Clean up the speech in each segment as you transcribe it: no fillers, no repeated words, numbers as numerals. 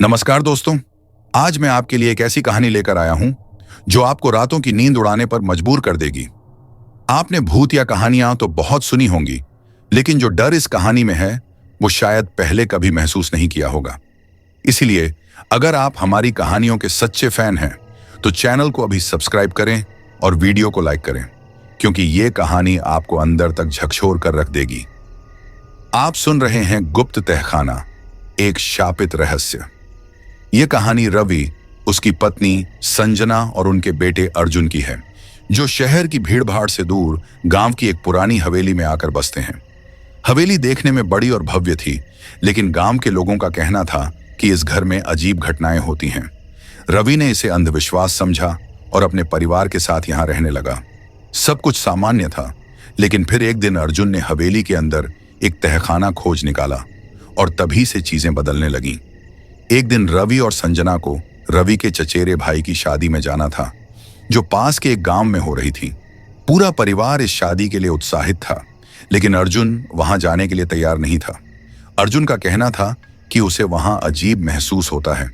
नमस्कार दोस्तों। आज मैं आपके लिए एक ऐसी कहानी लेकर आया हूं जो आपको रातों की नींद उड़ाने पर मजबूर कर देगी। आपने भूत या कहानियां तो बहुत सुनी होंगी, लेकिन जो डर इस कहानी में है वो शायद पहले कभी महसूस नहीं किया होगा। इसीलिए अगर आप हमारी कहानियों के सच्चे फैन हैं तो चैनल को अभी सब्सक्राइब करें और वीडियो को लाइक करें, क्योंकि ये कहानी आपको अंदर तक झकझोर कर रख देगी। आप सुन रहे हैं गुप्त तहखाना, एक शापित रहस्य। यह कहानी रवि, उसकी पत्नी संजना और उनके बेटे अर्जुन की है, जो शहर की भीड़भाड़ से दूर गांव की एक पुरानी हवेली में आकर बसते हैं। हवेली देखने में बड़ी और भव्य थी, लेकिन गांव के लोगों का कहना था कि इस घर में अजीब घटनाएं होती हैं। रवि ने इसे अंधविश्वास समझा और अपने परिवार के साथ यहां रहने लगा। सब कुछ सामान्य था, लेकिन फिर एक दिन अर्जुन ने हवेली के अंदर एक तहखाना खोज निकाला और तभी से चीजें बदलने लगीं। एक दिन रवि और संजना को रवि के चचेरे भाई की शादी में जाना था, जो पास के एक गांव में हो रही थी। पूरा परिवार इस शादी के लिए उत्साहित था, लेकिन अर्जुन वहां जाने के लिए तैयार नहीं था। अर्जुन का कहना था कि उसे वहां अजीब महसूस होता है,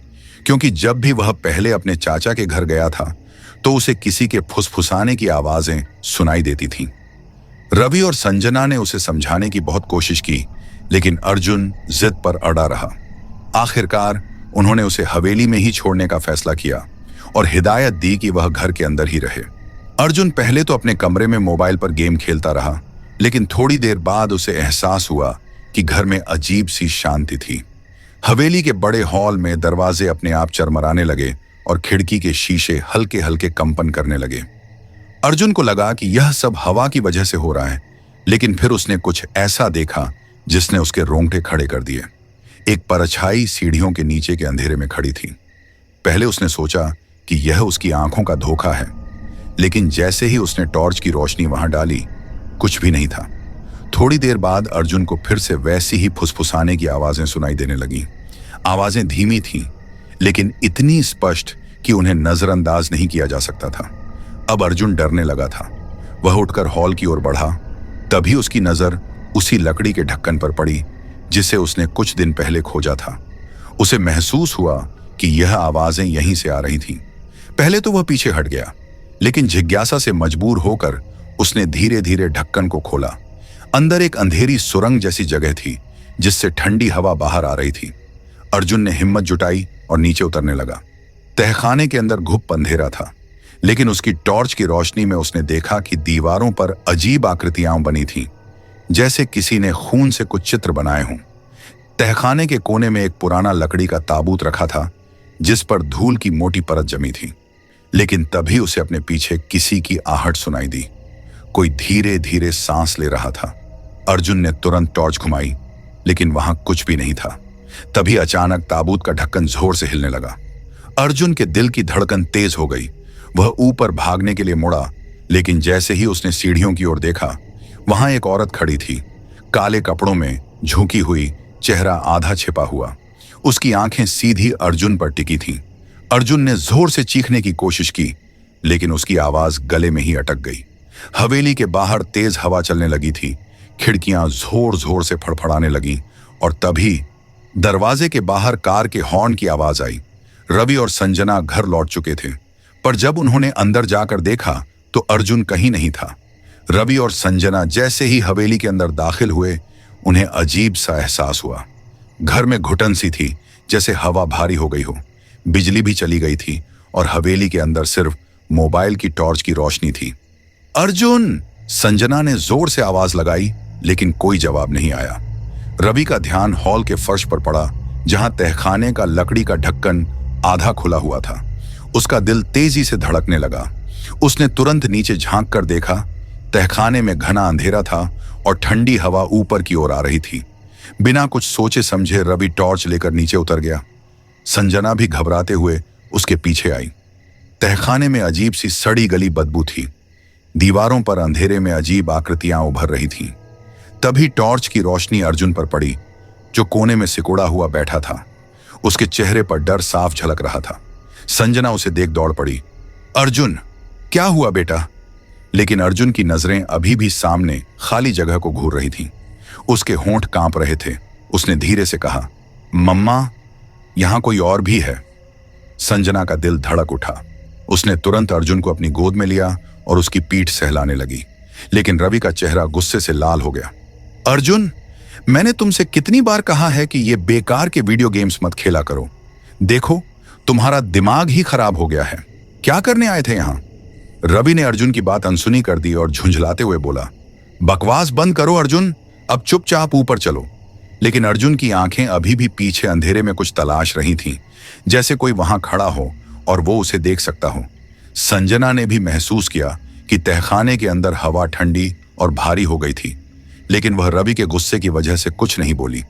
क्योंकि जब भी वह पहले अपने चाचा के घर गया था तो उसे किसी के फुसफुसाने की आवाजें सुनाई देती थीं। रवि और संजना ने उसे समझाने की बहुत कोशिश की, लेकिन अर्जुन जिद पर अड़ा रहा। आखिरकार उन्होंने उसे हवेली में ही छोड़ने का फैसला किया और हिदायत दी कि वह घर के अंदर ही रहे। अर्जुन पहले तो अपने कमरे में मोबाइल पर गेम खेलता रहा, लेकिन थोड़ी देर बाद उसे एहसास हुआ कि घर में अजीब सी शांति थी। हवेली के बड़े हॉल में दरवाजे अपने आप चरमराने लगे और खिड़की के शीशे हल्के हल्के कंपन करने लगे। अर्जुन को लगा कि यह सब हवा की वजह से हो रहा है, लेकिन फिर उसने कुछ ऐसा देखा जिसने उसके रोंगटे खड़े कर दिए। एक परछाई सीढ़ियों के नीचे के अंधेरे में खड़ी थी। पहले उसने सोचा कि यह उसकी आंखों का धोखा है, लेकिन जैसे ही उसने टॉर्च की रोशनी वहां डाली, कुछ भी नहीं था। थोड़ी देर बाद अर्जुन को फिर से वैसी ही फुसफुसाने की आवाजें सुनाई देने लगीं। आवाजें धीमी थीं, लेकिन इतनी स्पष्ट कि उन्हें नजरअंदाज नहीं किया जा सकता था। अब अर्जुन डरने लगा था। वह उठकर हॉल की ओर बढ़ा। तभी उसकी नजर उसी लकड़ी के ढक्कन पर पड़ी जिसे उसने कुछ दिन पहले खोजा था। उसे महसूस हुआ कि यह आवाजें यहीं से आ रही थीं। पहले तो वह पीछे हट गया, लेकिन जिज्ञासा से मजबूर होकर उसने धीरे धीरे ढक्कन को खोला। अंदर एक अंधेरी सुरंग जैसी जगह थी, जिससे ठंडी हवा बाहर आ रही थी। अर्जुन ने हिम्मत जुटाई और नीचे उतरने लगा। तहखाने के अंदर घुप अंधेरा था, लेकिन उसकी टॉर्च की रोशनी में उसने देखा कि दीवारों पर अजीब आकृतियां बनी थीं, जैसे किसी ने खून से कुछ चित्र बनाए हों। तहखाने के कोने में एक पुराना लकड़ी का ताबूत रखा था, जिस पर धूल की मोटी परत जमी थी। लेकिन तभी उसे अपने पीछे किसी की आहट सुनाई दी। कोई धीरे धीरे सांस ले रहा था। अर्जुन ने तुरंत टॉर्च घुमाई, लेकिन वहां कुछ भी नहीं था। तभी अचानक ताबूत का ढक्कन जोर से हिलने लगा। अर्जुन के दिल की धड़कन तेज हो गई। वह ऊपर भागने के लिए मुड़ा, लेकिन जैसे ही उसने सीढ़ियों की ओर देखा, वहां एक औरत खड़ी थी, काले कपड़ों में, झुकी हुई, चेहरा आधा छिपा हुआ। उसकी आंखें सीधी अर्जुन पर टिकी थीं। अर्जुन ने जोर से चीखने की कोशिश की, लेकिन उसकी आवाज गले में ही अटक गई। हवेली के बाहर तेज हवा चलने लगी थी। खिड़कियां जोर जोर से फड़फड़ाने लगीं और तभी दरवाजे के बाहर कार के हॉर्न की आवाज आई। रवि और संजना घर लौट चुके थे, पर जब उन्होंने अंदर जाकर देखा तो अर्जुन कहीं नहीं था। रवि और संजना जैसे ही हवेली के अंदर दाखिल हुए, उन्हें अजीब सा एहसास हुआ। घर में घुटन सी थी, जैसे हवा भारी हो गई हो। बिजली भी चली गई थी और हवेली के अंदर सिर्फ मोबाइल की टॉर्च की रोशनी थी। अर्जुन! संजना ने जोर से आवाज लगाई, लेकिन कोई जवाब नहीं आया। रवि का ध्यान हॉल के फर्श पर पड़ा, जहां तहखाने का लकड़ी का ढक्कन आधा खुला हुआ था। उसका दिल तेजी से धड़कने लगा। उसने तुरंत नीचे झांक कर देखा। तहखाने में घना अंधेरा था और ठंडी हवा ऊपर की ओर आ रही थी। बिना कुछ सोचे समझे रवि टॉर्च लेकर नीचे उतर गया। संजना भी घबराते हुए उसके पीछे आई। तहखाने में अजीब सी सड़ी गली बदबू थी। दीवारों पर अंधेरे में अजीब आकृतियां उभर रही थीं। तभी टॉर्च की रोशनी अर्जुन पर पड़ी, जो कोने में सिकुड़ा हुआ बैठा था। उसके चेहरे पर डर साफ झलक रहा था। संजना उसे देख दौड़ पड़ी। अर्जुन! क्या हुआ बेटा? लेकिन अर्जुन की नजरें अभी भी सामने खाली जगह को घूर रही थीं। उसके होंठ कांप रहे थे। उसने धीरे से कहा, मम्मा। यहाँ कोई और भी है। संजना का दिल धड़क उठा। उसने तुरंत अर्जुन को अपनी गोद में लिया और उसकी पीठ सहलाने लगी। लेकिन रवि का चेहरा गुस्से से लाल हो गया। अर्जुन, मैंने तुमसे कितनी बार कहा है कि ये बेकार के वीडियो गेम्स मत खेला करो। देखो, तुम्हारा दिमाग ही खराब हो गया है। क्या करने आए थे यहाँ? रवि ने अर्जुन की बात अनसुनी कर दी और झुंझलाते हुए बोला, बकवास बंद करो अर्जुन, अब चुपचाप ऊपर चलो। लेकिन अर्जुन की आंखें अभी भी पीछे अंधेरे में कुछ तलाश रही थीं, जैसे कोई वहां खड़ा हो और वो उसे देख सकता हो। संजना ने भी महसूस किया कि तहखाने के अंदर हवा ठंडी और भारी हो गई थी, लेकिन वह रवि के गुस्से की वजह से कुछ नहीं बोली।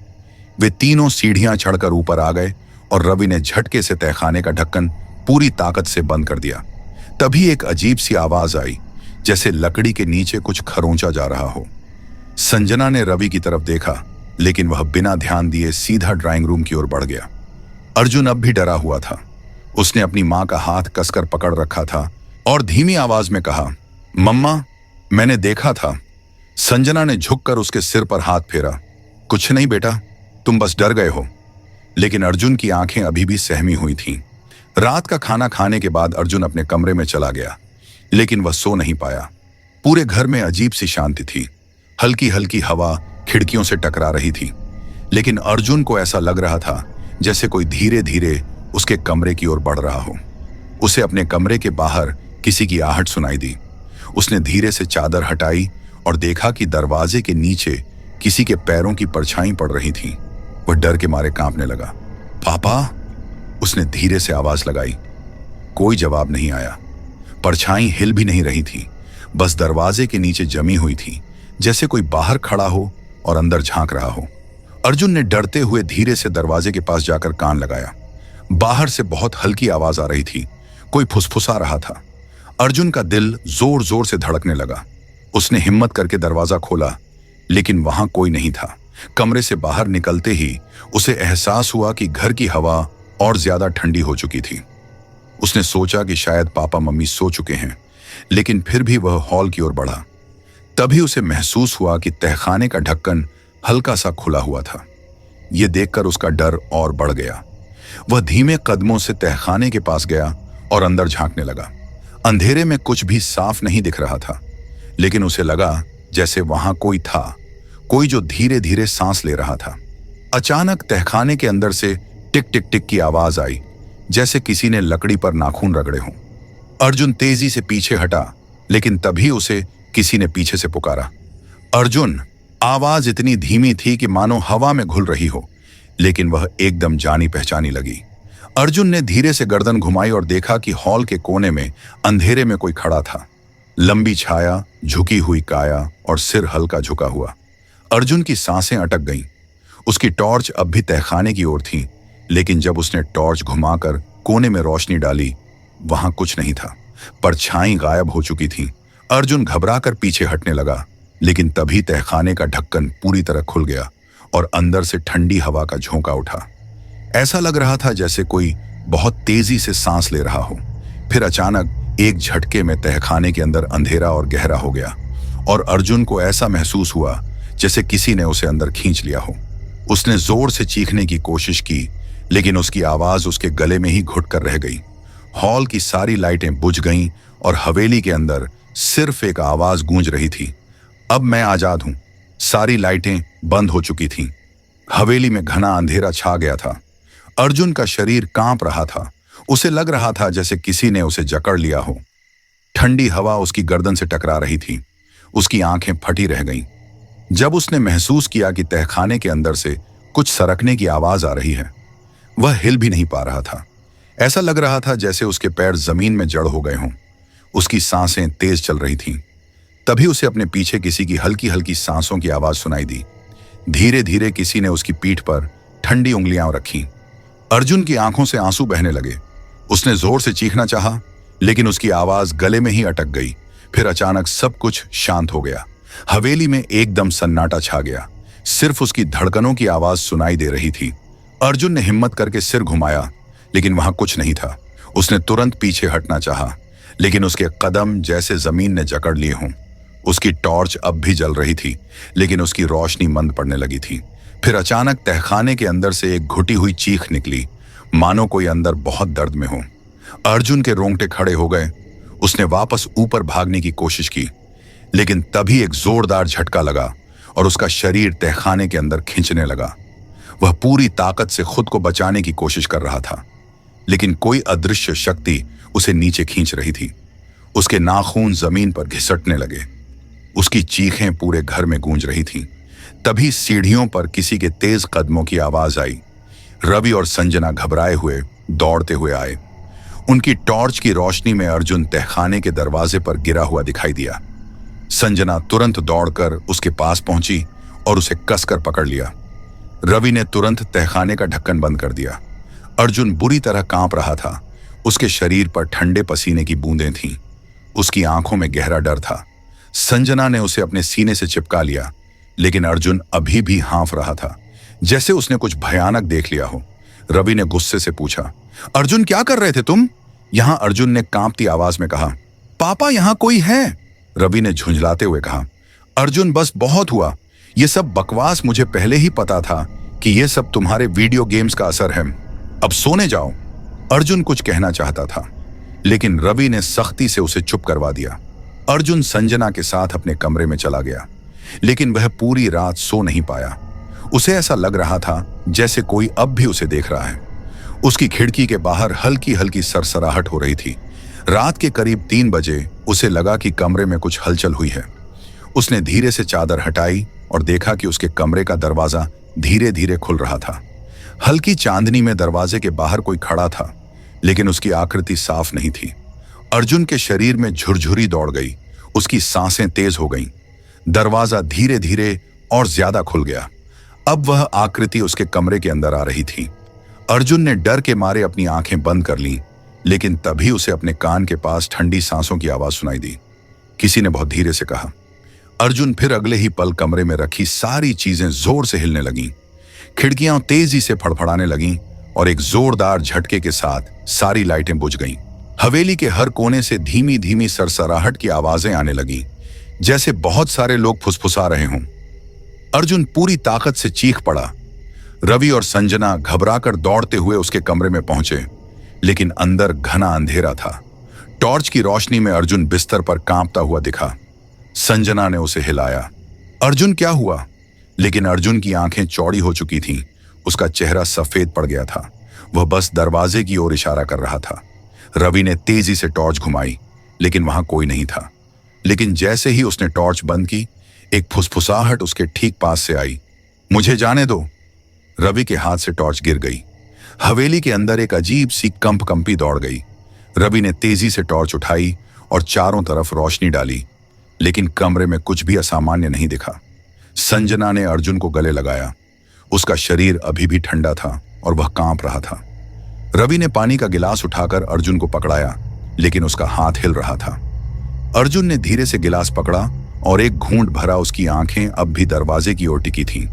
वे तीनों सीढ़ियां चढ़कर ऊपर आ गए और रवि ने झटके से तहखाने का ढक्कन पूरी ताकत से बंद कर दिया। तभी एक अजीब सी आवाज आई, जैसे लकड़ी के नीचे कुछ खरोंचा जा रहा हो। संजना ने रवि की तरफ देखा, लेकिन वह बिना ध्यान दिए सीधा ड्राइंग रूम की ओर बढ़ गया। अर्जुन अब भी डरा हुआ था। उसने अपनी मां का हाथ कसकर पकड़ रखा था और धीमी आवाज में कहा, मम्मा, मैंने देखा था। संजना ने झुककर उसके सिर पर हाथ फेरा। कुछ नहीं बेटा, तुम बस डर गए हो। लेकिन अर्जुन की आंखें अभी भी सहमी हुई थीं। रात का खाना खाने के बाद अर्जुन अपने कमरे में चला गया, लेकिन वह सो नहीं पाया। पूरे घर में अजीब सी शांति थी। हल्की हल्की हवा खिड़कियों से टकरा रही थी, लेकिन अर्जुन को ऐसा लग रहा था जैसे कोई धीरे धीरे उसके कमरे की ओर बढ़ रहा हो। उसे अपने कमरे के बाहर किसी की आहट सुनाई दी। उसने धीरे से चादर हटाई और देखा कि दरवाजे के नीचे किसी के पैरों की परछाई पड़ रही थी। वह डर के मारे कांपने लगा। पापा, उसने धीरे से आवाज लगाई। कोई जवाब नहीं आया। परछाई हिल भी नहीं रही थी, बस दरवाजे के नीचे जमी हुई थी, जैसे कोई बाहर खड़ा हो और अंदर झांक रहा हो। अर्जुन ने डरते हुए धीरे से दरवाजे के पास जाकर कान लगाया। बाहर से बहुत हल्की आवाज आ रही थी, कोई फुसफुसा रहा था। अर्जुन का दिल जोर जोर से धड़कने लगा। उसने हिम्मत करके दरवाजा खोला, लेकिन वहां कोई नहीं था। कमरे से बाहर निकलते ही उसे एहसास हुआ कि घर की हवा और ज्यादा ठंडी हो चुकी थी। उसने सोचा कि शायद पापा मम्मी सो चुके हैं, लेकिन फिर भी वह हॉल की ओर बढ़ा। तभी उसे महसूस हुआ कि तहखाने का ढक्कन हल्का सा खुला हुआ था। यह देखकर उसका डर और बढ़ गया। वह धीमे कदमों से तहखाने के पास गया और अंदर झांकने लगा। अंधेरे में कुछ भी साफ नहीं दिख रहा था, लेकिन उसे लगा जैसे वहां कोई था, कोई जो धीरे धीरे सांस ले रहा था। अचानक तहखाने के अंदर से टिक टिक टिक की आवाज आई, जैसे किसी ने लकड़ी पर नाखून रगड़े हों। अर्जुन तेजी से पीछे हटा, लेकिन तभी उसे किसी ने पीछे से पुकारा, अर्जुन। आवाज इतनी धीमी थी कि मानो हवा में घुल रही हो, लेकिन वह एकदम जानी पहचानी लगी। अर्जुन ने धीरे से गर्दन घुमाई और देखा कि हॉल के कोने में अंधेरे में कोई खड़ा था। लंबी छाया, झुकी हुई काया और सिर हल्का झुका हुआ। अर्जुन की सांसें अटक गईं। उसकी टॉर्च अब भी तहखाने की ओर थी, लेकिन जब उसने टॉर्च घुमाकर कोने में रोशनी डाली, वहां कुछ नहीं था। परछाई गायब हो चुकी थी। अर्जुन घबराकर पीछे हटने लगा, लेकिन तभी तहखाने का ढक्कन पूरी तरह खुल गया और अंदर से ठंडी हवा का झोंका उठा। ऐसा लग रहा था जैसे कोई बहुत तेजी से सांस ले रहा हो। फिर अचानक एक झटके में तहखाने के अंदर अंधेरा और गहरा हो गया और अर्जुन को ऐसा महसूस हुआ जैसे किसी ने उसे अंदर खींच लिया हो। उसने जोर से चीखने की कोशिश की, लेकिन उसकी आवाज उसके गले में ही घुट कर रह गई। हॉल की सारी लाइटें बुझ गईं और हवेली के अंदर सिर्फ एक आवाज गूंज रही थी, अब मैं आजाद हूं। सारी लाइटें बंद हो चुकी थीं। हवेली में घना अंधेरा छा गया था। अर्जुन का शरीर कांप रहा था। उसे लग रहा था जैसे किसी ने उसे जकड़ लिया हो। ठंडी हवा उसकी गर्दन से टकरा रही थी। उसकी आंखें फटी रह गईं। जब उसने महसूस किया कि तहखाने के अंदर से कुछ सरकने की आवाज आ रही है, वह हिल भी नहीं पा रहा था। ऐसा लग रहा था जैसे उसके पैर जमीन में जड़ हो गए हों। उसकी सांसें तेज चल रही थीं। तभी उसे अपने पीछे किसी की हल्की हल्की सांसों की आवाज सुनाई दी। धीरे धीरे किसी ने उसकी पीठ पर ठंडी उंगलियां रखीं। अर्जुन की आंखों से आंसू बहने लगे। उसने जोर से चीखना चाहा, लेकिन उसकी आवाज गले में ही अटक गई। फिर अचानक सब कुछ शांत हो गया। हवेली में एकदम सन्नाटा छा गया। सिर्फ उसकी धड़कनों की आवाज सुनाई दे रही थी। अर्जुन ने हिम्मत करके सिर घुमाया, लेकिन वहां कुछ नहीं था। उसने तुरंत पीछे हटना चाहा, लेकिन उसके कदम जैसे जमीन ने जकड़ लिए हों। उसकी टॉर्च अब भी जल रही थी, लेकिन उसकी रोशनी मंद पड़ने लगी थी। फिर अचानक तहखाने के अंदर से एक घुटी हुई चीख निकली। मानो कोई अंदर बहुत दर्द में हो। अर्जुन के रोंगटे खड़े हो गए। उसने वापस ऊपर भागने की कोशिश की, लेकिन तभी एक जोरदार झटका लगा और उसका शरीर तहखाने के अंदर खींचने लगा। वह पूरी ताकत से खुद को बचाने की कोशिश कर रहा था, लेकिन कोई अदृश्य शक्ति उसे नीचे खींच रही थी। उसके नाखून जमीन पर घिसटने लगे। उसकी चीखें पूरे घर में गूंज रही थीं। तभी सीढ़ियों पर किसी के तेज कदमों की आवाज आई। रवि और संजना घबराए हुए दौड़ते हुए आए। उनकी टॉर्च की रोशनी में अर्जुन तहखाने के दरवाजे पर गिरा हुआ दिखाई दिया। संजना तुरंत दौड़कर उसके पास पहुंची और उसे कसकर पकड़ लिया। रवि ने तुरंत तहखाने का ढक्कन बंद कर दिया। अर्जुन बुरी तरह कांप रहा था। उसके शरीर पर ठंडे पसीने की बूंदें थीं। उसकी आंखों में गहरा डर था। संजना ने उसे अपने सीने से चिपका लिया, लेकिन अर्जुन अभी भी हाँफ रहा था, जैसे उसने कुछ भयानक देख लिया हो। रवि ने गुस्से से पूछा, अर्जुन क्या कर रहे थे तुम? यहां अर्जुन ने कांपती आवाज में कहा, पापा यहां कोई है। रवि ने झुंझलाते हुए कहा, अर्जुन बस बहुत हुआ। ये सब बकवास, मुझे पहले ही पता था कि ये सब तुम्हारे वीडियो गेम्स का असर है। अब सोने जाओ। अर्जुन कुछ कहना चाहता था, लेकिन रवि ने सख्ती से उसे चुप करवा दिया। अर्जुन संजना के साथ अपने कमरे में चला गया, लेकिन वह पूरी रात सो नहीं पाया। उसे ऐसा लग रहा था जैसे कोई अब भी उसे देख रहा है। उसकी खिड़की के बाहर हल्की हल्की सरसराहट हो रही थी। रात के करीब 3 बजे उसे लगा कि कमरे में कुछ हलचल हुई है। उसने धीरे से चादर हटाई और देखा कि उसके कमरे का दरवाजा धीरे धीरे खुल रहा था। हल्की चांदनी में दरवाजे के बाहर कोई खड़ा था, लेकिन उसकी आकृति साफ नहीं थी। अर्जुन के शरीर में झुरझुरी दौड़ गई। उसकी सांसें तेज हो गईं। दरवाजा धीरे धीरे और ज्यादा खुल गया। अब वह आकृति उसके कमरे के अंदर आ रही थी। अर्जुन ने डर के मारे अपनी आंखें बंद कर लीं, लेकिन तभी उसे अपने कान के पास ठंडी सांसों की आवाज सुनाई दी। किसी ने बहुत धीरे से कहा। अर्जुन फिर अगले ही पल कमरे में रखी सारी चीजें जोर से हिलने लगीं। खिड़कियां तेजी से फड़फड़ाने लगीं और एक जोरदार झटके के साथ सारी लाइटें बुझ गईं। हवेली के हर कोने से धीमी धीमी सरसराहट की आवाजें आने लगीं, जैसे बहुत सारे लोग फुसफुसा रहे हों। अर्जुन पूरी ताकत से चीख पड़ा। रवि और संजना घबराकर दौड़ते हुए उसके कमरे में पहुंचे, लेकिन अंदर घना अंधेरा था। टॉर्च की रोशनी में अर्जुन बिस्तर पर कांपता हुआ दिखा। संजना ने उसे हिलाया। अर्जुन क्या हुआ? लेकिन अर्जुन की आंखें चौड़ी हो चुकी थीं। उसका चेहरा सफेद पड़ गया था। वह बस दरवाजे की ओर इशारा कर रहा था। रवि ने तेजी से टॉर्च घुमाई, लेकिन वहां कोई नहीं था। लेकिन जैसे ही उसने टॉर्च बंद की, एक फुसफुसाहट उसके ठीक पास से आई। मुझे जाने दो। रवि के हाथ से टॉर्च गिर गई। हवेली के अंदर एक अजीब सी कंपी दौड़ गई। रवि ने तेजी से टॉर्च उठाई और चारों तरफ रोशनी डाली, लेकिन कमरे में कुछ भी असामान्य नहीं दिखा। संजना ने अर्जुन को गले लगाया। उसका शरीर अभी भी ठंडा था और वह कांप रहा था। रवि ने पानी का गिलास उठाकर अर्जुन को पकड़ाया, लेकिन उसका हाथ हिल रहा था। अर्जुन ने धीरे से गिलास पकड़ा और एक घूंट भरा। उसकी आंखें अब भी दरवाजे की ओर टिकी थीं।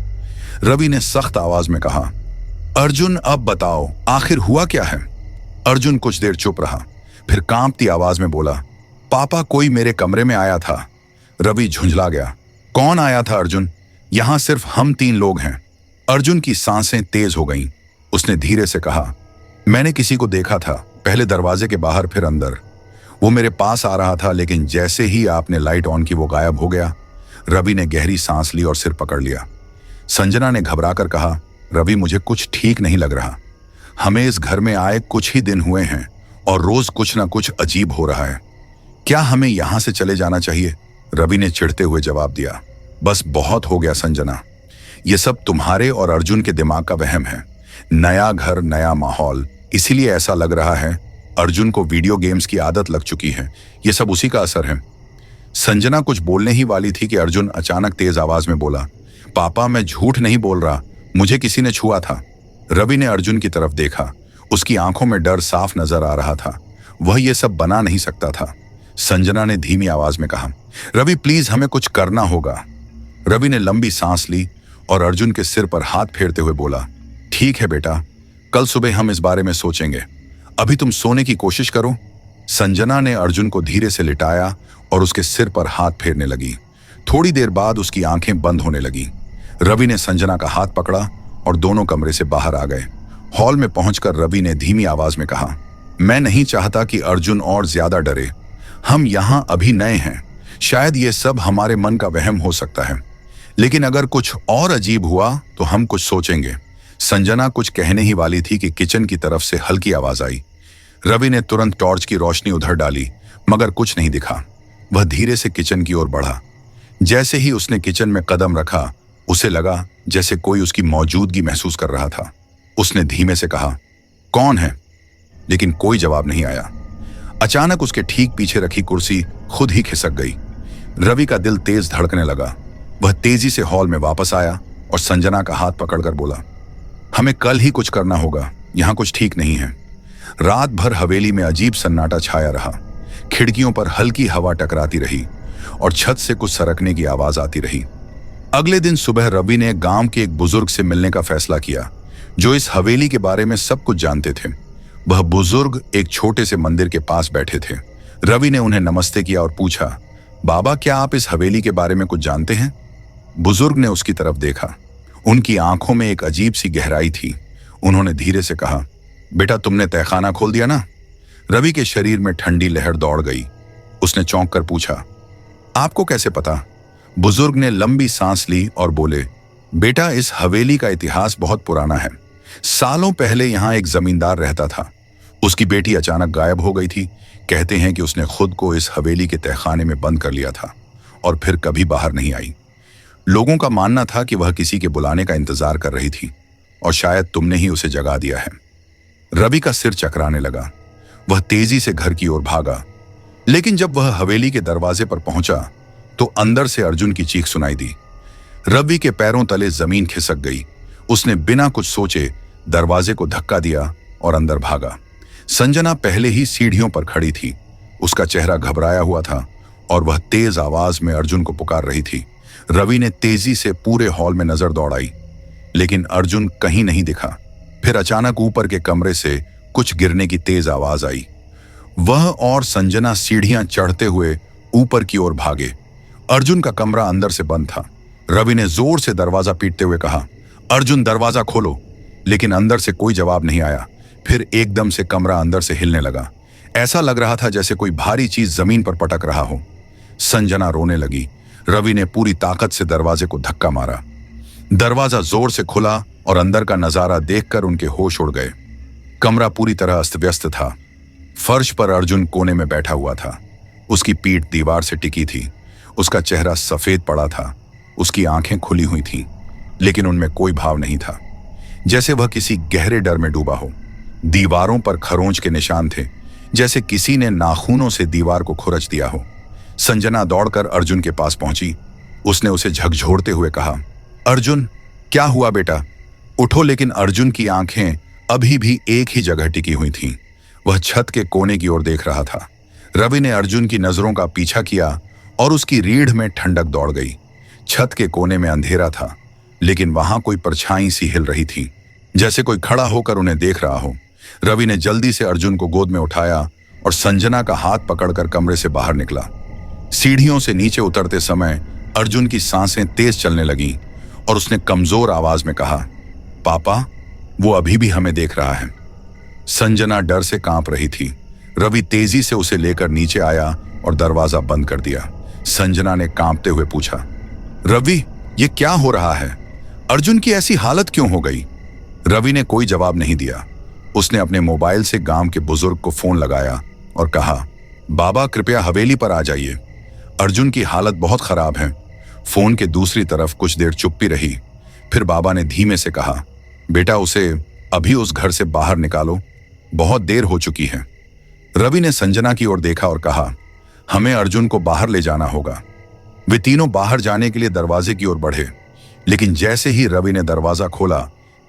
रवि ने सख्त आवाज में कहा, अर्जुन अब बताओ, आखिर हुआ क्या है? अर्जुन कुछ देर चुप रहा, फिर कांपती आवाज में बोला, पापा कोई मेरे कमरे में आया था। रवि झुंझला गया। कौन आया था अर्जुन? यहां सिर्फ हम 3 लोग हैं। अर्जुन की सांसें तेज हो गईं। उसने धीरे से कहा, मैंने किसी को देखा था, पहले दरवाजे के बाहर फिर अंदर। वो मेरे पास आ रहा था, लेकिन जैसे ही आपने लाइट ऑन की वो गायब हो गया। रवि ने गहरी सांस ली और सिर पकड़ लिया। संजना ने घबराकर कहा, रवि मुझे कुछ ठीक नहीं लग रहा। हमें इस घर में आए कुछ ही दिन हुए हैं और रोज कुछ ना कुछ अजीब हो रहा है। क्या हमें यहां से चले जाना चाहिए? रवि ने चिढ़ते हुए जवाब दिया, बस बहुत हो गया संजना। ये सब तुम्हारे और अर्जुन के दिमाग का वहम है। नया घर, नया माहौल, इसीलिए ऐसा लग रहा है। अर्जुन को वीडियो गेम्स की आदत लग चुकी है। ये सब उसी का असर है। संजना कुछ बोलने ही वाली थी कि अर्जुन अचानक तेज आवाज में बोला, पापा मैं झूठ नहीं बोल रहा, मुझे किसी ने छुआ था। रवि ने अर्जुन की तरफ देखा। उसकी आंखों में डर साफ नजर आ रहा था। वह ये सब बना नहीं सकता था। संजना ने धीमी आवाज में कहा, रवि प्लीज हमें कुछ करना होगा। रवि ने लंबी सांस ली और अर्जुन के सिर पर हाथ फेरते हुए बोला, ठीक है बेटा, कल सुबह हम इस बारे में सोचेंगे। अभी तुम सोने की कोशिश करो। संजना ने अर्जुन को धीरे से लिटाया और उसके सिर पर हाथ फेरने लगी। थोड़ी देर बाद उसकी आंखें बंद होने लगी। रवि ने संजना का हाथ पकड़ा और दोनों कमरे से बाहर आ गए। हॉल में पहुंचकर रवि ने धीमी आवाज में कहा, मैं नहीं चाहता कि अर्जुन और ज्यादा डरे। हम यहां अभी नए हैं, शायद ये सब हमारे मन का वहम हो सकता है, लेकिन अगर कुछ और अजीब हुआ तो हम कुछ सोचेंगे। संजना कुछ कहने ही वाली थी कि किचन की तरफ से हल्की आवाज आई। रवि ने तुरंत टॉर्च की रोशनी उधर डाली, मगर कुछ नहीं दिखा। वह धीरे से किचन की ओर बढ़ा। जैसे ही उसने किचन में कदम रखा, उसे लगा जैसे कोई उसकी मौजूदगी महसूस कर रहा था। उसने धीमे से कहा, कौन है? लेकिन कोई जवाब नहीं आया। अचानक उसके ठीक पीछे रखी कुर्सी खुद ही खिसक गई। रवि का दिल तेज धड़कने लगा। वह तेजी से हॉल में वापस आया और संजना का हाथ पकड़कर बोला, हमें कल ही कुछ करना होगा, यहां कुछ ठीक नहीं है। रात भर हवेली में अजीब सन्नाटा छाया रहा। खिड़कियों पर हल्की हवा टकराती रही और छत से कुछ सरकने की आवाज आती रही। अगले दिन सुबह रवि ने गांव के एक बुजुर्ग से मिलने का फैसला किया, जो इस हवेली के बारे में सब कुछ जानते थे। वह बुजुर्ग एक छोटे से मंदिर के पास बैठे थे। रवि ने उन्हें नमस्ते किया और पूछा, बाबा, क्या आप इस हवेली के बारे में कुछ जानते हैं? बुजुर्ग ने उसकी तरफ देखा। उनकी आंखों में एक अजीब सी गहराई थी। उन्होंने धीरे से कहा, बेटा, तुमने तहखाना खोल दिया ना? रवि के शरीर में ठंडी लहर दौड़ गई। उसने चौंक कर पूछा, आपको कैसे पता? बुजुर्ग ने लंबी सांस ली और बोले, बेटा, इस हवेली का इतिहास बहुत पुराना है। सालों पहले यहां एक जमींदार रहता था। उसकी बेटी अचानक गायब हो गई थी। कहते हैं कि उसने खुद को इस हवेली के तहखाने में बंद कर लिया था और फिर कभी बाहर नहीं आई। लोगों का मानना था कि वह किसी के बुलाने का इंतजार कर रही थी और शायद तुमने ही उसे जगा दिया है। रवि का सिर चकराने लगा। वह तेजी से घर की ओर भागा, लेकिन जब वह हवेली के दरवाजे पर पहुंचा तो अंदर से अर्जुन की चीख सुनाई दी। रवि के पैरों तले जमीन खिसक गई। उसने बिना कुछ सोचे दरवाजे को धक्का दिया और अंदर भागा। संजना पहले ही सीढ़ियों पर खड़ी थी। उसका चेहरा घबराया हुआ था और वह तेज आवाज में अर्जुन को पुकार रही थी। रवि ने तेजी से पूरे हॉल में नजर दौड़ाई, लेकिन अर्जुन कहीं नहीं दिखा। फिर अचानक ऊपर के कमरे से कुछ गिरने की तेज आवाज आई। वह और संजना सीढ़ियां चढ़ते हुए ऊपर की ओर भागे। अर्जुन का कमरा अंदर से बंद था। रवि ने जोर से दरवाजा पीटते हुए कहा, अर्जुन, दरवाजा खोलो। लेकिन अंदर से कोई जवाब नहीं आया। फिर एकदम से कमरा अंदर से हिलने लगा। ऐसा लग रहा था जैसे कोई भारी चीज जमीन पर पटक रहा हो। संजना रोने लगी। रवि ने पूरी ताकत से दरवाजे को धक्का मारा। दरवाजा जोर से खुला और अंदर का नजारा देखकर उनके होश उड़ गए। कमरा पूरी तरह अस्त व्यस्त था। फर्श पर अर्जुन कोने में बैठा हुआ था। उसकी पीठ दीवार से टिकी थी। उसका चेहरा सफेद पड़ा था। उसकी आंखें खुली हुई थीं, लेकिन उनमें कोई भाव नहीं था, जैसे वह किसी गहरे डर में डूबा हो। दीवारों पर खरोंच के निशान थे, जैसे किसी ने नाखूनों से दीवार को खुरच दिया हो। संजना दौड़कर अर्जुन के पास पहुंची। उसने उसे झकझोरते हुए कहा, अर्जुन, क्या हुआ बेटा? उठो। लेकिन अर्जुन की आंखें अभी भी एक ही जगह टिकी हुई थीं। वह छत के कोने की ओर देख रहा था। रवि ने अर्जुन की नजरों का पीछा किया और उसकी रीढ़ में ठंडक दौड़ गई। छत के कोने में अंधेरा था, लेकिन वहां कोई परछाई सी हिल रही थी, जैसे कोई खड़ा होकर उन्हें देख रहा हो। रवि ने जल्दी से अर्जुन को गोद में उठाया और संजना का हाथ पकड़कर कमरे से बाहर निकला। सीढ़ियों से नीचे उतरते समय अर्जुन की सांसें तेज चलने लगीं और उसने कमजोर आवाज में कहा, पापा, वो अभी भी हमें देख रहा है। संजना डर से कांप रही थी। रवि तेजी से उसे लेकर नीचे आया और दरवाजा बंद कर दिया। संजना ने कांपते हुए पूछा, रवि, ये क्या हो रहा है? अर्जुन की ऐसी हालत क्यों हो गई? रवि ने कोई जवाब नहीं दिया। उसने अपने मोबाइल से गांव के बुजुर्ग को फोन लगाया और कहा, बाबा, कृपया हवेली पर आ जाइए। अर्जुन की हालत बहुत खराब है। फोन के दूसरी तरफ कुछ देर चुप्पी रही। फिर बाबा ने धीमे से कहा, बेटा, उसे अभी उस घर से बाहर निकालो, बहुत देर हो चुकी है। रवि ने संजना की ओर देखा और कहा, हमें अर्जुन को बाहर ले जाना होगा। वे तीनों बाहर जाने के लिए दरवाजे की ओर बढ़े, लेकिन जैसे ही रवि ने दरवाजा खोला,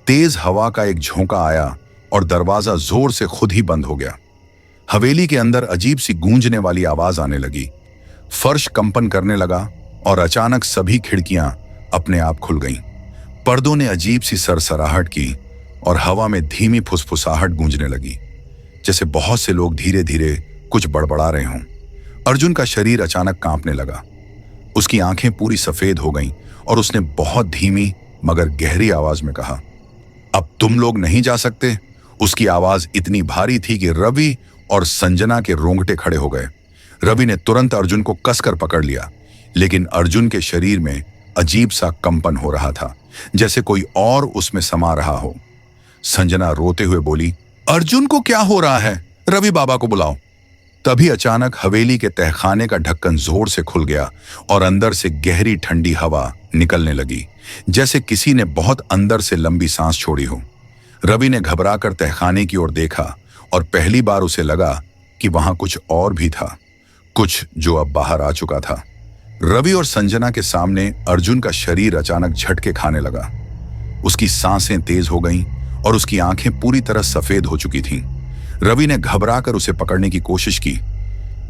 तेज हवा का एक झोंका आया और दरवाजा जोर से खुद ही बंद हो गया। हवेली के अंदर अजीब सी गूंजने वाली आवाज आने लगी। फर्श कंपन करने लगा और अचानक सभी खिड़कियां अपने आप खुल गईं। पर्दों ने अजीब सी सरसराहट की और हवा में धीमी फुसफुसाहट गूंजने लगी, जैसे बहुत से लोग धीरे धीरे कुछ बड़बड़ा रहे हों। अर्जुन का शरीर अचानक कांपने लगा। उसकी आंखें पूरी सफेद हो गईं और उसने बहुत धीमी मगर गहरी आवाज में कहा, अब तुम लोग नहीं जा सकते। उसकी आवाज इतनी भारी थी कि रवि और संजना के रोंगटे खड़े हो गए। रवि ने तुरंत अर्जुन को कसकर पकड़ लिया, लेकिन अर्जुन के शरीर में अजीब सा कंपन हो रहा था, जैसे कोई और उसमें समा रहा हो। संजना रोते हुए बोली, अर्जुन को क्या हो रहा है? रवि बाबा को बुलाओ। तभी अचानक हवेली के तहखाने का ढक्कन जोर से खुल गया और अंदर से गहरी ठंडी हवा निकलने लगी, जैसे किसी ने बहुत अंदर से लंबी सांस छोड़ी हो। रवि ने घबराकर तहखाने की ओर देखा और पहली बार उसे लगा कि वहां कुछ और भी था, कुछ जो अब बाहर आ चुका था। रवि और संजना के सामने अर्जुन का शरीर अचानक झटके खाने लगा। उसकी सांसें तेज हो गईं और उसकी आंखें पूरी तरह सफेद हो चुकी थीं। रवि ने घबराकर उसे पकड़ने की कोशिश की,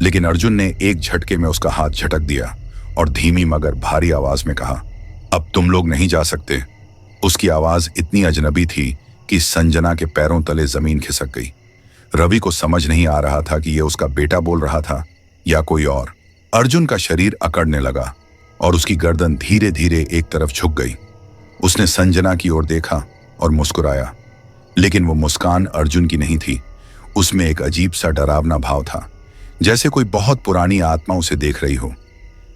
लेकिन अर्जुन ने एक झटके में उसका हाथ झटक दिया और धीमी मगर भारी आवाज में कहा, अब तुम लोग नहीं जा सकते। उसकी आवाज इतनी अजनबी थी कि संजना के पैरों तले जमीन खिसक गई। रवि को समझ नहीं आ रहा था कि यह उसका बेटा बोल रहा था या कोई और। अर्जुन का शरीर अकड़ने लगा और उसकी गर्दन धीरे धीरे एक तरफ झुक गई। उसने संजना की ओर देखा और मुस्कुराया, लेकिन वो मुस्कान अर्जुन की नहीं थी। उसमें एक अजीब सा डरावना भाव था, जैसे कोई बहुत पुरानी आत्मा उसे देख रही हो।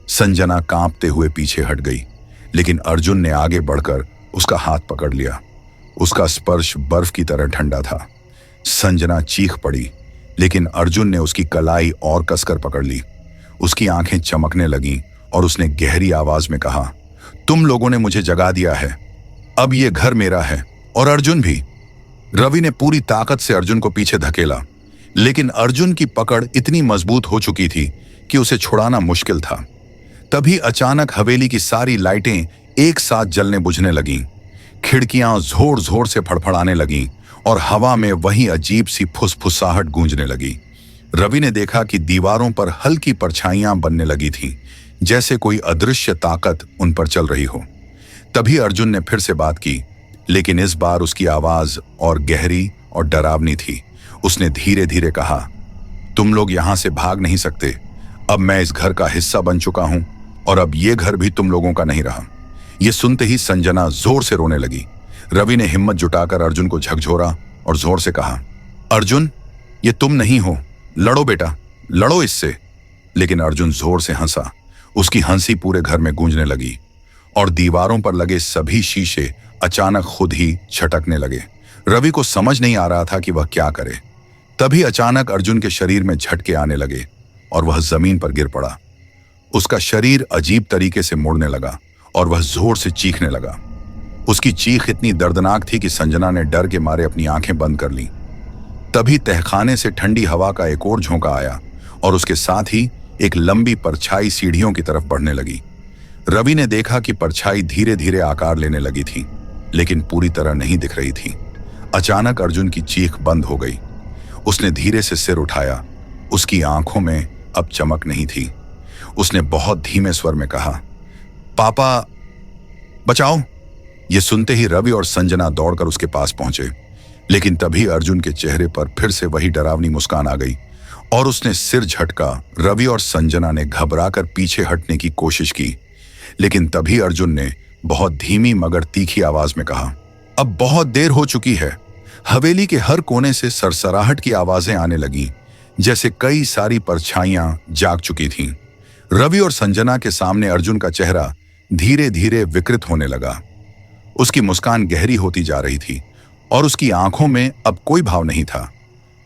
संजना कांपते हुए पीछे हट गई, लेकिन अर्जुन ने आगे बढ़कर उसका हाथ पकड़ लिया। उसका स्पर्श बर्फ की तरह ठंडा था। संजना चीख पड़ी, लेकिन अर्जुन ने उसकी कलाई और कसकर पकड़ ली। उसकी आंखें चमकने लगीं और उसने गहरी आवाज में कहा, तुम लोगों ने मुझे जगा दिया है, अब ये घर मेरा है और अर्जुन भी। रवि ने पूरी ताकत से अर्जुन को पीछे धकेला, लेकिन अर्जुन की पकड़ इतनी मजबूत हो चुकी थी कि उसे छुड़ाना मुश्किल था। तभी अचानक हवेली की सारी लाइटें एक साथ जलने बुझने लगीं। खिड़कियां जोर जोर से फड़फड़ाने लगीं और हवा में वही अजीब सी फुसफुसाहट गूंजने लगी। रवि ने देखा कि दीवारों पर हल्की परछाइयां बनने लगी थीं, जैसे कोई अदृश्य ताकत उन पर चल रही हो। तभी अर्जुन ने फिर से बात की, लेकिन इस बार उसकी आवाज और गहरी और डरावनी थी। उसने धीरे धीरे कहा, तुम लोग यहां से भाग नहीं सकते। अब मैं इस घर का हिस्सा बन चुका हूं और अब ये घर भी तुम लोगों का नहीं रहा। ये सुनते ही संजना जोर से रोने लगी। रवि ने हिम्मत जुटाकर अर्जुन को झकझोरा और जोर से कहा, अर्जुन, ये तुम नहीं हो, लड़ो बेटा, लड़ो इससे। लेकिन अर्जुन जोर से हंसा। उसकी हंसी पूरे घर में गूंजने लगी और दीवारों पर लगे सभी शीशे अचानक खुद ही छटकने लगे। रवि को समझ नहीं आ रहा था कि वह क्या करे। तभी अचानक अर्जुन के शरीर में झटके आने लगे और वह जमीन पर गिर पड़ा। उसका शरीर अजीब तरीके से मुड़ने लगा और वह जोर से चीखने लगा। उसकी चीख इतनी दर्दनाक थी कि संजना ने डर के मारे अपनी आंखें बंद कर लीं। तभी तहखाने से ठंडी हवा का एक और झोंका आया और उसके साथ ही एक लंबी परछाई सीढ़ियों की तरफ बढ़ने लगी। रवि ने देखा कि परछाई धीरे धीरे आकार लेने लगी थी, लेकिन पूरी तरह नहीं दिख रही थी। अचानक अर्जुन की चीख बंद हो गई। उसने धीरे से सिर उठाया। उसकी आंखों में अब चमक नहीं थी। उसने बहुत धीमे स्वर में कहा, पापा बचाओ। ये सुनते ही रवि और संजना दौड़कर उसके पास पहुंचे, लेकिन तभी अर्जुन के चेहरे पर फिर से वही डरावनी मुस्कान आ गई और उसने सिर झटका। रवि और संजना ने घबराकर पीछे हटने की कोशिश की, लेकिन तभी अर्जुन ने बहुत धीमी मगर तीखी आवाज में कहा, अब बहुत देर हो चुकी है। हवेली के हर कोने से सरसराहट की आवाजें आने लगीं, जैसे कई सारी परछाइयां जाग चुकी थीं। रवि और संजना के सामने अर्जुन का चेहरा धीरे धीरे विकृत होने लगा। उसकी मुस्कान गहरी होती जा रही थी और उसकी आंखों में अब कोई भाव नहीं था।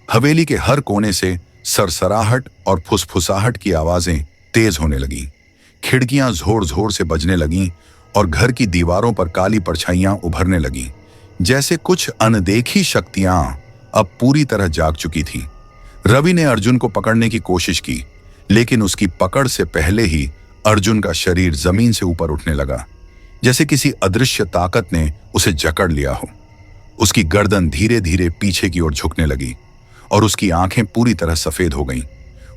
हवेली के हर कोने से सरसराहट और फुसफुसाहट की आवाजें तेज होने लगीं। खिड़कियां जोर जोर से बजने लगीं और घर की दीवारों पर काली परछाइयां उभरने लगीं, जैसे कुछ अनदेखी शक्तियां अब पूरी तरह जाग चुकी थीं। रवि ने अर्जुन को पकड़ने की कोशिश की, लेकिन उसकी पकड़ से पहले ही अर्जुन का शरीर जमीन से ऊपर उठने लगा, जैसे किसी अदृश्य ताकत ने उसे जकड़ लिया हो। उसकी गर्दन धीरे धीरे पीछे की ओर झुकने लगी और उसकी आंखें पूरी तरह सफेद हो गईं।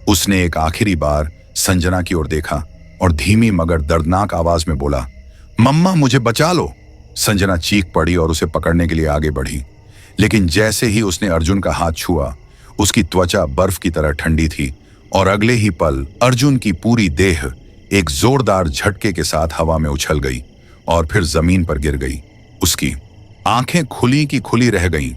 उसने एक आखिरी बार संजना की ओर देखा और धीमी मगर दर्दनाक आवाज में बोला, मम्मा मुझे बचा लो। संजना चीख पड़ी और उसे पकड़ने के लिए आगे बढ़ी, लेकिन जैसे ही उसने अर्जुन का हाथ छुआ, उसकी त्वचा बर्फ की तरह ठंडी थी और अगले ही पल अर्जुन की पूरी देह एक जोरदार झटके के साथ हवा में उछल गई और फिर जमीन पर गिर गई। उसकी आंखें खुली की खुली रह गईं,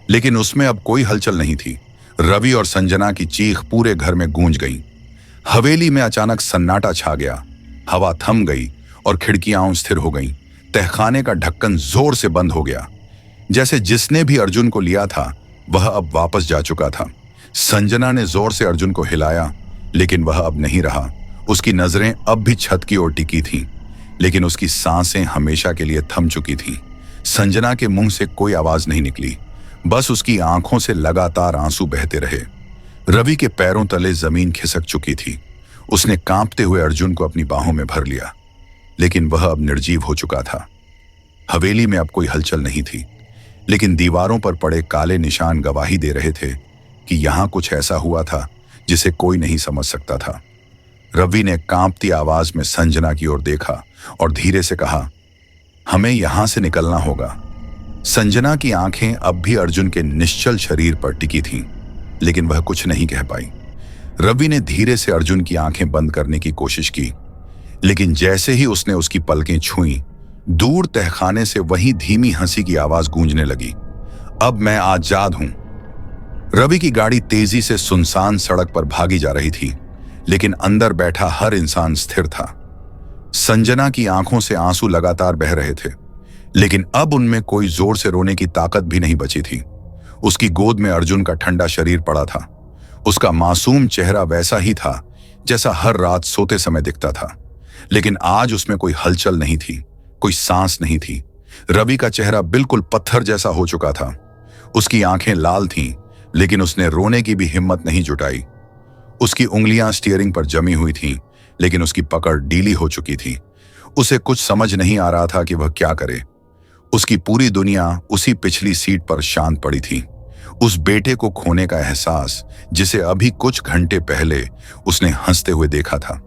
लेकिन उसमें अब कोई हलचल नहीं थी। रवि और संजना की चीख पूरे घर में गूंज गई। हवेली में अचानक सन्नाटा छा गया। हवा थम गई और खिड़कियां स्थिर हो गईं। तहखाने का ढक्कन जोर से बंद हो गया, जैसे जिसने भी अर्जुन को लिया था वह अब वापस जा चुका था। संजना ने जोर से अर्जुन को हिलाया, लेकिन वह अब नहीं रहा। उसकी नजरें अब भी छत की ओर टिकी थीं, लेकिन उसकी सांसें हमेशा के लिए थम चुकी थीं। संजना के मुंह से कोई आवाज नहीं निकली, बस उसकी आंखों से लगातार आंसू बहते रहे। रवि के पैरों तले जमीन खिसक चुकी थी। उसने कांपते हुए अर्जुन को अपनी बाहों में भर लिया, लेकिन वह अब निर्जीव हो चुका था। हवेली में अब कोई हलचल नहीं थी, लेकिन दीवारों पर पड़े काले निशान गवाही दे रहे थे कि यहां कुछ ऐसा हुआ था जिसे कोई नहीं समझ सकता था। रवि ने कांपती आवाज में संजना की ओर देखा और धीरे से कहा, हमें यहां से निकलना होगा। संजना की आंखें अब भी अर्जुन के निश्चल शरीर पर टिकी थीं, लेकिन वह कुछ नहीं कह पाई। रवि ने धीरे से अर्जुन की आंखें बंद करने की कोशिश की, लेकिन जैसे ही उसने उसकी पलकें छुईं, दूर तहखाने से वही धीमी हंसी की आवाज गूंजने लगी, अब मैं आजाद हूं। रवि की गाड़ी तेजी से सुनसान सड़क पर भागी जा रही थी, लेकिन अंदर बैठा हर इंसान स्थिर था। संजना की आंखों से आंसू लगातार बह रहे थे, लेकिन अब उनमें कोई जोर से रोने की ताकत भी नहीं बची थी। उसकी गोद में अर्जुन का ठंडा शरीर पड़ा था। उसका मासूम चेहरा वैसा ही था जैसा हर रात सोते समय दिखता था, लेकिन आज उसमें कोई हलचल नहीं थी, कोई सांस नहीं थी। रवि का चेहरा बिल्कुल पत्थर जैसा हो चुका था। उसकी आंखें लाल थीं, लेकिन उसने रोने की भी हिम्मत नहीं जुटाई। उसकी उंगलियां स्टीयरिंग पर जमी हुई थीं, लेकिन उसकी पकड़ ढीली हो चुकी थी। उसे कुछ समझ नहीं आ रहा था कि वह क्या करे। उसकी पूरी दुनिया उसी पिछली सीट पर शांत पड़ी थी। उस बेटे को खोने का एहसास जिसे अभी कुछ घंटे पहले उसने हंसते हुए देखा था।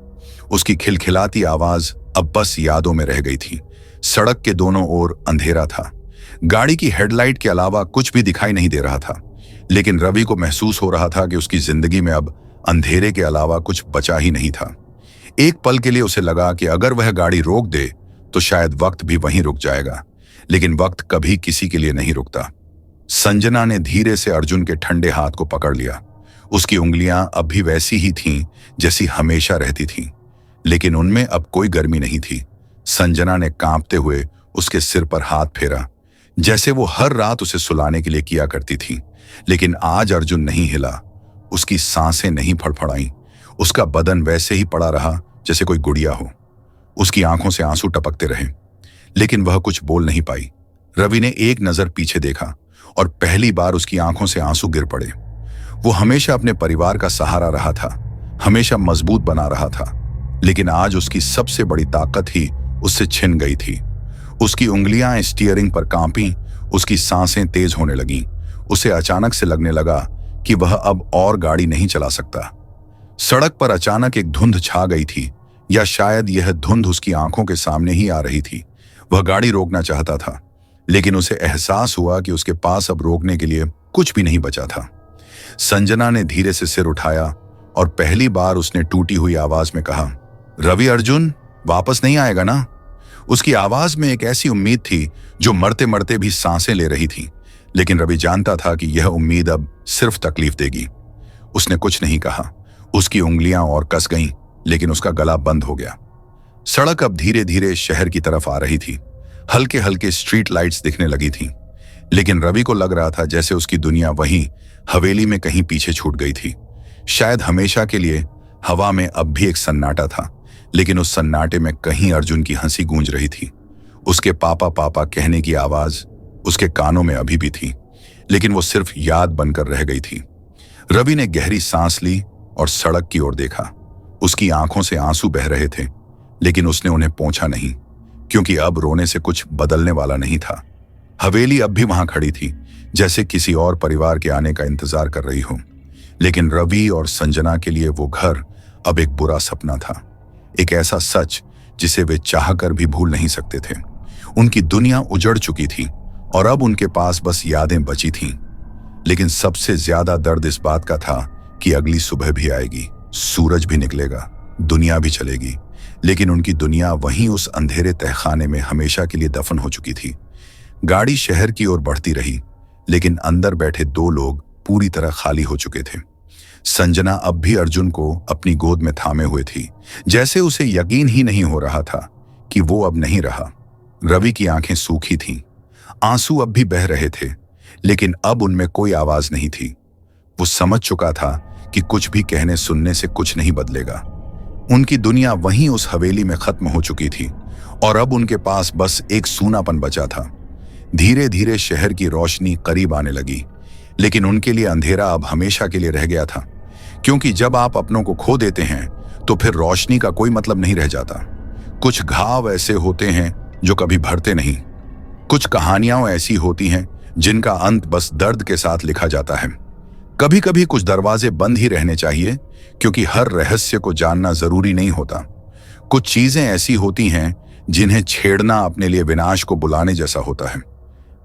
उसकी खिलखिलाती आवाज अब बस यादों में रह गई थी। सड़क के दोनों ओर अंधेरा था। गाड़ी की हेडलाइट के अलावा कुछ भी दिखाई नहीं दे रहा था, लेकिन रवि को महसूस हो रहा था कि उसकी जिंदगी में अब अंधेरे के अलावा कुछ बचा ही नहीं था। एक पल के लिए उसे लगा कि अगर वह गाड़ी रोक दे तो शायद वक्त भी वहीं रुक जाएगा, लेकिन वक्त कभी किसी के लिए नहीं रुकता। संजना ने धीरे से अर्जुन के ठंडे हाथ को पकड़ लिया। उसकी उंगलियां अब भी वैसी ही थीं जैसी हमेशा रहती थीं, लेकिन उनमें अब कोई गर्मी नहीं थी। संजना ने कांपते हुए उसके सिर पर हाथ फेरा, जैसे वो हर रात उसे सुलाने के लिए किया करती थी। लेकिन आज अर्जुन नहीं हिला, उसकी सांसें नहीं फड़फड़ाईं। उसका बदन वैसे ही पड़ा रहा जैसे कोई गुड़िया हो। उसकी आंखों से आंसू टपकते रहे, लेकिन वह कुछ बोल नहीं पाई। रवि ने एक नजर पीछे देखा और पहली बार उसकी आंखों से आंसू गिर पड़े। वो हमेशा अपने परिवार का सहारा रहा था, हमेशा मजबूत बना रहा था, लेकिन आज उसकी सबसे बड़ी ताकत ही उससे छिन गई थी। उसकी उंगलियां स्टीयरिंग पर कांपी, उसकी सांसें तेज होने लगीं। उसे अचानक से लगने लगा कि वह अब और गाड़ी नहीं चला सकता। सड़क पर अचानक एक धुंध छा गई थी, या शायद यह धुंध उसकी आंखों के सामने ही आ रही थी। वह गाड़ी रोकना चाहता था, लेकिन उसे एहसास हुआ कि उसके पास अब रोकने के लिए कुछ भी नहीं बचा था। संजना ने धीरे से सिर उठाया और पहली बार उसने टूटी हुई आवाज में कहा, रवि, अर्जुन वापस नहीं आएगा ना? उसकी आवाज में एक ऐसी उम्मीद थी जो मरते मरते भी सांसें ले रही थी, लेकिन रवि जानता था कि यह उम्मीद अब सिर्फ तकलीफ देगी। उसने कुछ नहीं कहा। उसकी उंगलियां और कस गईं, लेकिन उसका गला बंद हो गया। सड़क अब धीरे धीरे शहर की तरफ आ रही थी। हल्के हल्के स्ट्रीट लाइट्स दिखने लगी थीं, लेकिन रवि को लग रहा था जैसे उसकी दुनिया वहीं हवेली में कहीं पीछे छूट गई थी। शायद हमेशा के लिए। हवा में अब भी एक सन्नाटा था, लेकिन उस सन्नाटे में कहीं अर्जुन की हंसी गूंज रही थी। उसके पापा पापा कहने की आवाज उसके कानों में अभी भी थी, लेकिन वो सिर्फ याद बनकर रह गई थी। रवि ने गहरी सांस ली और सड़क की ओर देखा। उसकी आंखों से आंसू बह रहे थे, लेकिन उसने उन्हें पोंछा नहीं, क्योंकि अब रोने से कुछ बदलने वाला नहीं था। हवेली अब भी वहां खड़ी थी, जैसे किसी और परिवार के आने का इंतजार कर रही हो, लेकिन रवि और संजना के लिए वो घर अब एक बुरा सपना था, एक ऐसा सच जिसे वे चाहकर भी भूल नहीं सकते थे। उनकी दुनिया उजड़ चुकी थी और अब उनके पास बस यादें बची थीं। लेकिन सबसे ज्यादा दर्द इस बात का था कि अगली सुबह भी आएगी, सूरज भी निकलेगा, दुनिया भी चलेगी, लेकिन उनकी दुनिया वहीं उस अंधेरे तहखाने में हमेशा के लिए दफन हो चुकी थी। गाड़ी शहर की ओर बढ़ती रही, लेकिन अंदर बैठे दो लोग पूरी तरह खाली हो चुके थे। संजना अब भी अर्जुन को अपनी गोद में थामे हुए थी, जैसे उसे यकीन ही नहीं हो रहा था कि वो अब नहीं रहा। रवि की आंखें सूखी थीं, आंसू अब भी बह रहे थे, लेकिन अब उनमें कोई आवाज नहीं थी। वो समझ चुका था कि कुछ भी कहने सुनने से कुछ नहीं बदलेगा। उनकी दुनिया वहीं उस हवेली में खत्म हो चुकी थी और अब उनके पास बस एक सूनापन बचा था। धीरे धीरे शहर की रोशनी करीब आने लगी, लेकिन उनके लिए अंधेरा अब हमेशा के लिए रह गया था, क्योंकि जब आप अपनों को खो देते हैं तो फिर रोशनी का कोई मतलब नहीं रह जाता। कुछ घाव ऐसे होते हैं जो कभी भरते नहीं। कुछ कहानियां ऐसी होती हैं जिनका अंत बस दर्द के साथ लिखा जाता है। कभी कभी कुछ दरवाजे बंद ही रहने चाहिए, क्योंकि हर रहस्य को जानना जरूरी नहीं होता। कुछ चीजें ऐसी होती हैं जिन्हें छेड़ना अपने लिए विनाश को बुलाने जैसा होता है।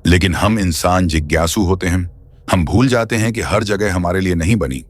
लेकिन हम इंसान जिज्ञासु होते हैं। हम भूल जाते हैं कि हर जगह हमारे लिए नहीं बनी।